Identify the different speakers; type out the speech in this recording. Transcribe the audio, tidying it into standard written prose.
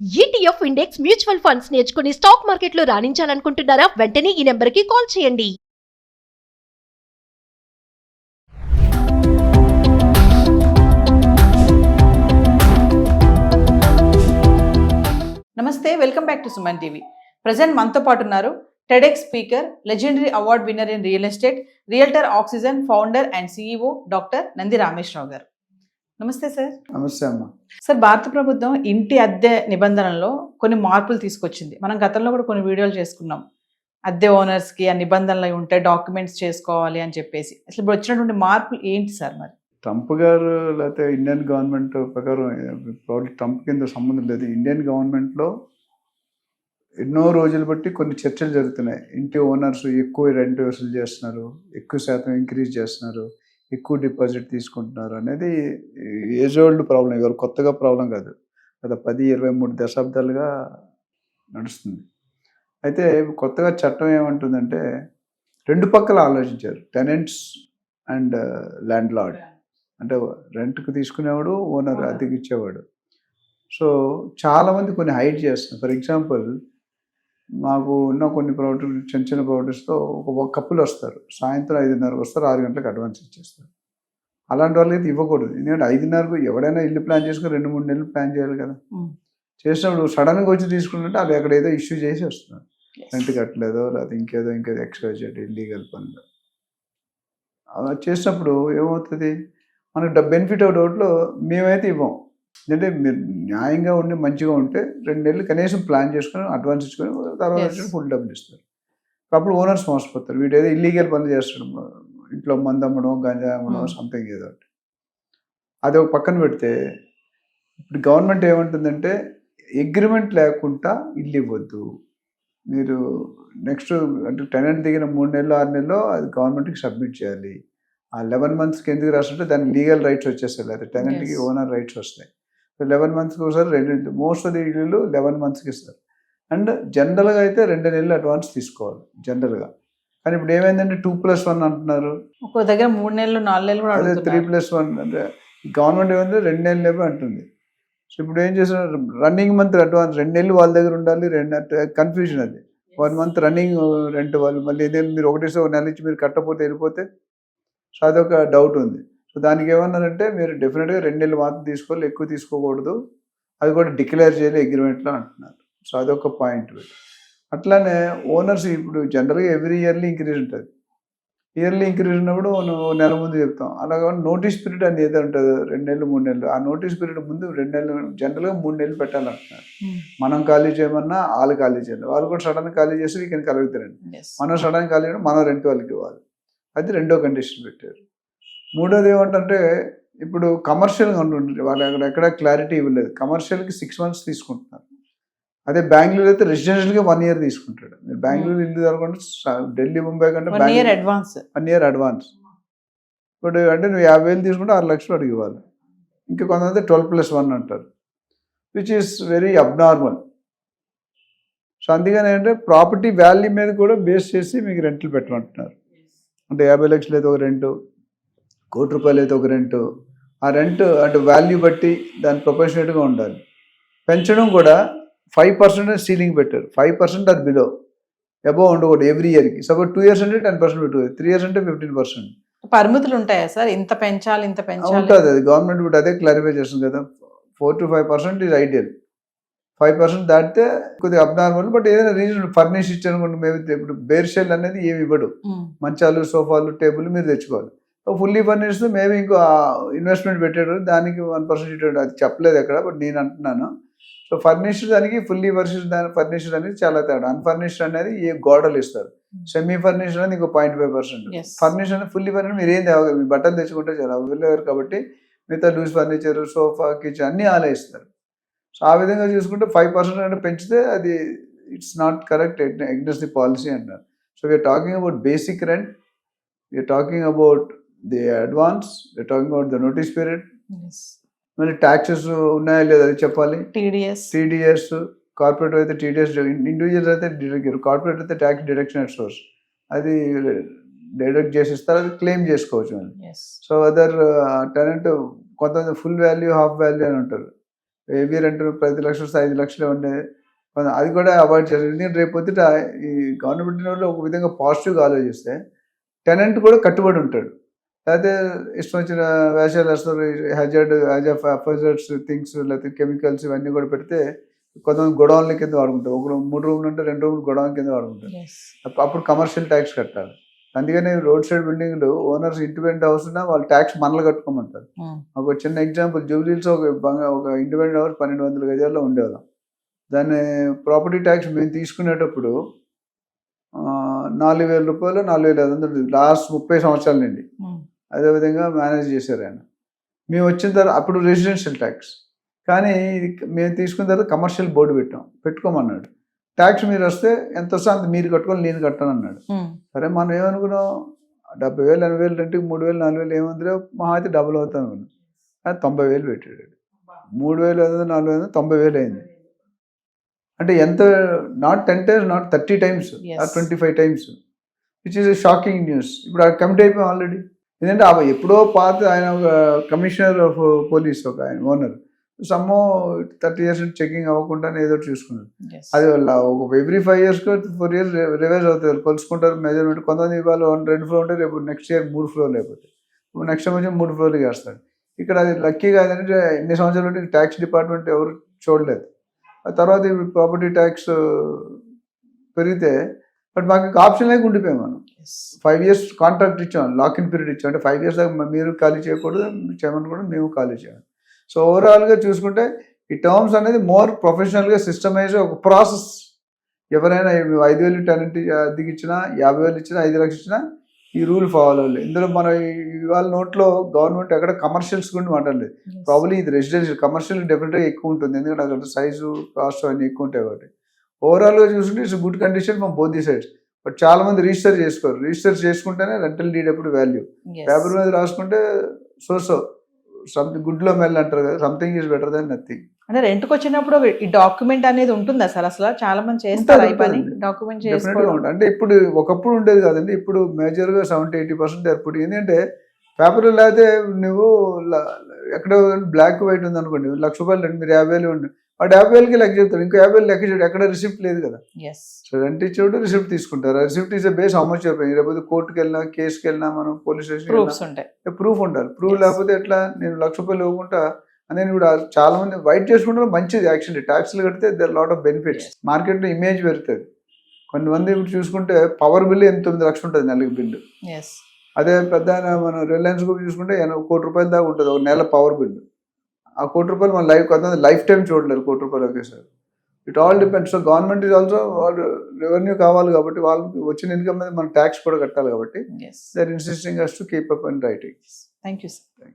Speaker 1: ETF index mutual funds నేర్చుకుని stock మార్కెట్లో రాణించాలనుకుంటున్నారా? వెంటనే ఈ నెంబర్కి కాల్ చేయండి.
Speaker 2: నమస్తే, welcome back to Suman TV. Present మనతో పాటు ఉన్నారు TEDx speaker, legendary award winner in real estate, realtor oxygen founder and CEO doctor Nandi Rameshwar Rao గారు. నమస్తే సార్.
Speaker 3: నమస్తే అమ్మ.
Speaker 2: సార్, భారత ప్రభుత్వం ఇంటి అద్దె నిబంధనల్లో కొన్ని మార్పులు తీసుకొచ్చింది. మనం గతంలో కూడా కొన్ని వీడియోలు చేసుకున్నాం. అద్దె ఓనర్స్కి ఆ నిబంధనలు అవి ఉంటాయి, డాక్యుమెంట్స్ చేసుకోవాలి అని చెప్పేసి. అసలు ఇప్పుడు వచ్చినటువంటి మార్పులు ఏంటి సార్? మరి
Speaker 3: ట్రంప్ గారు లేకపోతే ఇండియన్ గవర్నమెంట్ ప్రకారం ట్రంప్ కింద సంబంధం లేదు. ఇండియన్ గవర్నమెంట్లో ఎన్నో రోజులు బట్టి కొన్ని చర్చలు జరుగుతున్నాయి. ఇంటి ఓనర్స్ ఎక్కువ రెంట్ వసూలు చేస్తున్నారు, ఎక్కువ శాతం ఇంక్రీజ్ చేస్తున్నారు, ఎక్కువ డిపాజిట్ తీసుకుంటున్నారు అనేది ఏజ్ ఓల్డ్ ప్రాబ్లం. ఎవరు కొత్తగా ప్రాబ్లం కాదు, గత 10-23 దశాబ్దాలుగా నడుస్తుంది. అయితే కొత్తగా చట్టం ఏమంటుందంటే రెండు పక్కల ఆలోచించారు, టెనెంట్స్ అండ్ ల్యాండ్ లార్డ్. అంటే రెంట్కి తీసుకునేవాడు, ఓనర్ అద్దెకి ఇచ్చేవాడు. సో చాలామంది కొన్ని హైడ్ చేస్తున్నారు. ఫర్ ఎగ్జాంపుల్, మాకు ఉన్న కొన్ని ప్రాపర్టీ, చిన్న చిన్న ప్రాపర్టీస్తో ఒక కప్పులు వస్తారు, సాయంత్రం 5:30 వస్తారు, 6 గంటలకు అడ్వాన్స్ ఇచ్చేస్తారు. అలాంటి వాళ్ళకి అయితే ఇవ్వకూడదు. ఎందుకంటే 5:30కు ఎవడైనా ఇల్లు ప్లాన్ చేసుకుని 2-3 నెలలు ప్లాన్ చేయాలి కదా. చేసినప్పుడు సడన్గా వచ్చి తీసుకుంటుంటే అది అక్కడ ఏదో ఇష్యూ చేసి వస్తున్నారు, రెంట్ కట్టలేదో లేకపోతే ఇంకేదో ఎక్స్ట్రా చేయడం, ఇల్లీగల్ పనులు. అలా చేసినప్పుడు ఏమవుతుంది, మనకు బెనిఫిట్ ఆఫ్ డౌట్లో మేమైతే ఇవ్వం. ఎందుకంటే మీరు న్యాయంగా ఉండి మంచిగా ఉంటే 2 నెలలు కనీసం ప్లాన్ చేసుకొని అడ్వాన్స్ ఇచ్చుకొని తర్వాత ఫుల్ డబ్బులు ఇస్తారు. అప్పుడు ఓనర్స్ మోసపోతారు, వీడు ఏదో ఇల్లీగల్ పనులు చేస్తాడు, ఇంట్లో మందు అమ్మడం, గంజా అమ్మడం, సంథింగ్ ఏదో. అది ఒక పక్కన పెడితే ఇప్పుడు గవర్నమెంట్ ఏమంటుందంటే అగ్రిమెంట్ లేకుండా ఇల్లు ఇవ్వద్దు. మీరు నెక్స్ట్ అంటే టెనెంట్ దిగిన 3 నెలలు 6 నెలలో అది గవర్నమెంట్కి సబ్మిట్ చేయాలి. ఆ 11 మంత్స్కి ఎందుకు రాస్తుంటే దానికి లీగల్ రైట్స్ వచ్చేస్తాయి, లేదా టెనెంట్కి ఓనర్ రైట్స్ వస్తాయి. 11 మంత్స్కి ఒకసారి 2, మోస్ట్ ఆఫ్ ది ఇల్లు 11 మంత్స్కి ఇస్తారు. అండ్ జనరల్గా అయితే 2 నెలలు అడ్వాన్స్ తీసుకోవాలి జనరల్గా. కానీ ఇప్పుడు ఏమైందంటే 2+1 అంటున్నారు,
Speaker 2: ఒక్కో దగ్గర 3 నెలలు 4 నెలలు కూడా
Speaker 3: అదే 3+1 అంటే గవర్నమెంట్ ఏమంటే 2 నెలలు లేవో అంటుంది. సో ఇప్పుడు ఏం చేస్తున్నారు, రన్నింగ్ మంత్ అడ్వాన్స్ 2 నెలలు వాళ్ళ దగ్గర ఉండాలి. కన్ఫ్యూజన్ అది. 1 మంత్ రన్నింగ్ రెంట్ వాళ్ళు మళ్ళీ ఏదైనా మీరు ఒకటేసో 1 నెల నుంచి మీరు కట్టకపోతే వెళ్ళిపోతే. సో అదొక డౌట్ ఉంది. సో దానికి ఏమన్నారంటే మీరు డెఫినెట్గా 2 నెలలు మాత్రం తీసుకోవాలి, ఎక్కువ తీసుకోకూడదు, అది కూడా డిక్లేర్ చేయాలి అగ్రిమెంట్లో అంటున్నారు. సో అదొక పాయింట్. అట్లానే ఓనర్స్ ఇప్పుడు జనరల్గా ఎవ్రీ ఇయర్లీ ఇంక్రీజ్ ఉంటుంది. ఇయర్లీ ఇంక్రీజ్ ఉన్నప్పుడు నెల ముందు చెప్తాం. అలాగే నోటీస్ పీరియడ్ అని ఏదో ఉంటుంది, 2 నెలలు 3 నెలలు. ఆ నోటీస్ పీరియడ్ ముందు 2 నెలలు, జనరల్గా 3 నెలలు పెట్టాలంటున్నారు. మనం ఖాళీ చేయమన్నా వాళ్ళు ఖాళీ చేయాలి, వాళ్ళు కూడా సడన్గా ఖాళీ చేసి వీకెండ్ కలుగుతారండి. మనం సడన్గా ఖాళీ చేయడం, మనం రెంట్ వాళ్ళకి ఇవ్వాలి. అది రెండో కండిషన్ పెట్టారు. మూడోది ఏమంటే ఇప్పుడు కమర్షియల్గా ఉంటుంది, వాళ్ళు ఎక్కడ క్లారిటీ ఇవ్వలేదు. కమర్షియల్కి 6 మంత్స్ తీసుకుంటున్నారు. అదే బెంగళూరు అయితే రెసిడెన్షియల్గా 1 year తీసుకుంటాడు. మీరు బెంగళూరు ఇల్లు జరగకుండా ఢిల్లీ, ముంబై కంటే
Speaker 2: 1 year అడ్వాన్స్.
Speaker 3: 1 year advance. ఇప్పుడు అంటే నువ్వు 50,000 తీసుకుంటే 6 లక్షలు అడిగి ఇవ్వాలి. ఇంకా కొంతమంది 12+1 అంటారు, which is very abnormal. So అందుకని ఏంటంటే ప్రాపర్టీ వాల్యూ మీద కూడా బేస్ చేసి మీకు రెంట్లు పెట్టమంటున్నారు. అంటే 50 లక్షలు అయితే ఒక రెంటు, ₹1,00,00,000 అయితే ఒక రెంటు. ఆ రెంట్ అంటే వాల్యూ బట్టి దాని ప్రొపోర్షనేట్గా ఉండాలి. పెంచడం కూడా 5% సీలింగ్ పెట్టారు. 5% అది బిలో, అబోవ్ ఉండకూడదు ఎవ్రీ ఇయర్కి. సపోజ్ 2 years అంటే 10% పెట్టుకోవాలి, 3 years అంటే 15%.
Speaker 2: పరిమితులు ఉంటాయా సార్? ఇంత పెంచాలి ఇంత పెంచాలి
Speaker 3: ఉంటుంది. అది గవర్నమెంట్ ఇప్పుడు అదే క్లారిఫై చేస్తుంది కదా. 4 to 5% ఈజ్ ఐడియల్. 5% దాటితే కొద్దిగా అబ్నార్మల్. బట్ ఏదైనా రీజన్ ఫర్నిష్ ఇచ్చారనుకోండి, మేము ఇప్పుడు బేర్ షెల్ అనేది ఏమి ఇవ్వడు, మంచాలు, సోఫాలు, టేబుల్ మీరు తెచ్చుకోవాలి. ఫుల్లీ ఫర్నిష్డ్ మేబీ ఇంకో ఇన్వెస్ట్మెంట్ పెట్టాడు, దానికి 1% ఇచ్చాడు. అది చెప్పలేదు ఎక్కడ, బట్ నేను అంటున్నాను. సో ఫర్నిష్డ్ దానికి ఫుల్లీ ఫర్నిష్డ్ అనేది చాలా తేడా. అన్ఫర్నిష్డ్ అనేది ఏ గోడలు ఇస్తారు, సెమీ ఫర్నిష్డ్ అనేది ఇంకో 0.5%. ఫర్నిష్డ్ అనేది ఫుల్లీ ఫర్నిష్డ్ మీరు ఏం తేవాలి, మీ బట్టలు తెచ్చుకుంటే చాలా వెళ్ళేవారు కాబట్టి మిగతా లూజ్ ఫర్నిచర్, సోఫా, కిచెన్ అన్నీ ఆలే ఇస్తారు. సో ఆ విధంగా చూసుకుంటే 5% అంటే పెంచితే అది it's not correct, against the policy అంటారు. So we are talking about basic rent, we are talking about the advance, we are talking about the notice period. మళ్ళీ ట్యాక్సెస్ ఉన్నాయా లేదా అది చెప్పాలి. టీడీఎస్, కార్పొరేట్ అయితే టీడీఎస్, ఇండివిజువల్స్ అయితే కార్పొరేట్ అయితే ట్యాక్స్ డిడక్షన్ అట్ సోర్స్, అది డిడక్ట్ చేసి ఇస్తారు, అది క్లెయిమ్ చేసుకోవచ్చు. సో అదర్ టెనెంట్ కొంతమంది ఫుల్ వాల్యూ, హాఫ్ వాల్యూ అని ఉంటారు. ఏబీ రెంట్ 10 లక్షలు 5 లక్షలు ఉండే అది కూడా అవాయిడ్ చేయాలి. ఎందుకంటే రేపు పొద్దుట ఈ గవర్నమెంట్ వాళ్ళు ఒక విధంగా పాజిటివ్గా ఆలోచిస్తే టెనెంట్ కూడా కట్టుబడి ఉంటాడు. లేకపోతే ఇష్టం వచ్చిన వేషాలు వేస్తారు, హజార్డ్స్ థింగ్స్ లేకపోతే కెమికల్స్ ఇవన్నీ కూడా పెడితే కొంతమంది గొడవల కింద వాడుకుంటారు. ఒక 3 రూమ్లు ఉంటే 2 రూమ్లు గొడవల కింద వాడుకుంటారు. అప్పుడు కమర్షియల్ ట్యాక్స్ కట్టాలి. అందుకని రోడ్ సైడ్ బిల్డింగ్లు ఓనర్స్ ఇండిపెండెంట్ హౌస్ ఉన్నా వాళ్ళు ట్యాక్స్ మనలు కట్టుకోమంటారు. ఒక చిన్న ఎగ్జాంపుల్, జూబ్లీస్ ఒక ఇండిపెండెంట్ హౌస్ 1200 గజాల్లో ఉండేవాళ్ళం. దాన్ని ప్రాపర్టీ ట్యాక్స్ మేము తీసుకునేటప్పుడు 4,000 రూపాయలు 4,500 లాస్ట్ 30 సంవత్సరాల నుండి అదేవిధంగా మేనేజ్ చేశారు ఆయన. మేము వచ్చిన తర్వాత అప్పుడు రెసిడెన్షియల్ ట్యాక్స్, కానీ ఇది మేము తీసుకున్న తర్వాత కమర్షియల్ బోర్డు పెట్టుకోమన్నాడు. ట్యాక్స్ మీరు వస్తే ఎంత వస్తే అంత మీరు కట్టుకొని నేను కట్టాను అన్నాడు. సరే మనం ఏమనుకున్నాం, 70,000 80,000 రెంట్కి 3,000 4,000 ఏమందిలో మహా అయితే డబుల్ అవుతాను అనుకున్నాం. అది 90,000 పెట్టాడు. 3,500 4,500 90,000 అయింది. అంటే ఎంత, not 10 times, not 30 times, 25 times, which is shocking news. ఇప్పుడు అది కమిట్ అయిపోయాం ఆల్రెడీ. ఎందుకంటే ఎప్పుడో పాత ఆయన ఒక కమిషనర్ ఆఫ్ పోలీస్ ఒక ఆయన ఓనర్ సమ్మో 30 years చెకింగ్ అవ్వకుండానే ఏదో చూసుకున్నారు. అది ఒక ఎవ్రీ 5 years 4 years రివైజ్ అవుతారు, కొలుసుకుంటారు మెజర్మెంట్. కొంతమంది ఇవాళ 2 floor ఉంటే రేపు నెక్స్ట్ ఇయర్ 3 floor అయిపోతాయి, నెక్స్ట్ టైం వచ్చి 3 floor వేస్తాడు. ఇక్కడ అది లక్కీగా ఏంటంటే ఎన్ని సంవత్సరాలు ట్యాక్స్ డిపార్ట్మెంట్ ఎవరు చూడలేదు. ఆ తర్వాత ఇప్పుడు ప్రాపర్టీ ట్యాక్స్ పెరిగితే బట్ మాకు ఆప్షన్ లేక ఉండిపోయాం. మనం 5 years కాంట్రాక్ట్ ఇచ్చాం, లాక్ ఇన్ పీరియడ్ ఇచ్చాం. అంటే 5 years దాకా మీరు ఖాళీ చేయకూడదు, చేయమని కూడా మేము ఖాళీ చేయాలి. సో ఓవరాల్గా చూసుకుంటే ఈ టర్మ్స్ అనేది మోర్ ప్రొఫెషనల్గా సిస్టమైజ్ ఒక ప్రాసెస్. ఎవరైనా 5,000 టెనెంట్ అద్దెకి ఇచ్చినా, 50,000 ఇచ్చినా, 5 లక్షలు ఇచ్చినా ఈ రూల్ ఫాలో అవ్వాలి. ఇందులో మనం ఇవాళ నోట్లో గవర్నమెంట్ ఎక్కడ కమర్షియల్స్ గురించి మాట్లాడలేదు. ప్రాబ్లీ ఇది రెసిడెన్షియల్, కమర్షియల్ డెఫినెట్గా ఎక్కువ ఉంటుంది, ఎందుకంటే అక్కడ సైజు కాస్ట్ అన్నీ ఎక్కువ ఉంటాయి కాబట్టి. ఓవరాల్గా చూసుకుంటే it's good condition from both the sides. But చాలా మంది రిజిస్టర్ చేసుకోరు. రిజిస్టర్ చేసుకుంటేనే రెంటల్ డీడ్ ఎప్పుడు వాల్యూ. పేపర్ మీద రాసుకుంటే సో సంథింగ్ గుడ్లో మెల్ అంటారు కదా, something is better than nothing.
Speaker 2: అంటే రెంట్కి వచ్చినప్పుడు ఈ డాక్యుమెంట్ అనేది ఉంటుందా సార్? అసలు చాలా మంది చేస్తారు ఈ పని, డాక్యుమెంట్ చేసుకోవడం.
Speaker 3: అంటే ఇప్పుడు ఒకప్పుడు ఉండేది కాదండి, ఇప్పుడు మేజర్గా 70-80% ఏర్పడి. ఎందుకంటే పేపర్ లేకపోతే నువ్వు ఎక్కడ బ్లాక్ వైట్ ఉంది అనుకోండి, ₹1,00,000 రెండు, మీరు 50,000 ఉండి వాడు 50,000కి లెక్క చెప్తారు, ఇంకో 50,000 లెక్క చేయడు, ఎక్కడ రిసిప్ట్ లేదు కదా. సో రెంట్ ఇచ్చేవాడు రిసిప్ట్ తీసుకుంటారు. ఆ receipt is base how much అయిపోయింది. లేకపోతే కోర్టుకి వెళ్ళినా, కేసుకి వెళ్ళినా, మనం పోలీస్ స్టేషన్ ప్రూఫ్ ఉండాలి. ప్రూఫ్ లేకపోతే ఎట్లా, నేను ₹1,00,000 ఇవ్వకుండా అనేది కూడా చాలా మంది వైట్ చేసుకుంటారు. మంచిది యాక్చువల్లీ, ట్యాక్స్లు కడితే దర్ లాట్ ఆఫ్ బెనిఫిట్స్. మార్కెట్లో ఇమేజ్ పెరుగుతుంది. కొంతమంది ఇప్పుడు చూసుకుంటే పవర్ బిల్లు 8-9 లక్షలు ఉంటుంది నెలకి బిల్లు. అదే పెద్ద మన రిలయన్స్ గ్రూప్ చూసుకుంటే ₹1,00,000 దాకా ఉంటుంది ఒక నెల పవర్ బిల్లు. ఆ ₹1,00,000 మన కొంతమంది లైఫ్ టైం చూడలేరు ₹1,00,000 ఒకేసారి. It all depends. So government is also, వాళ్ళు రెవెన్యూ కావాలి కాబట్టి వాళ్ళకి వచ్చిన ఇన్కమ్ మీద మనం ట్యాక్స్ కూడా కట్టాలి కాబట్టి they are insisting us to keep up and writing.
Speaker 2: Thank you sir.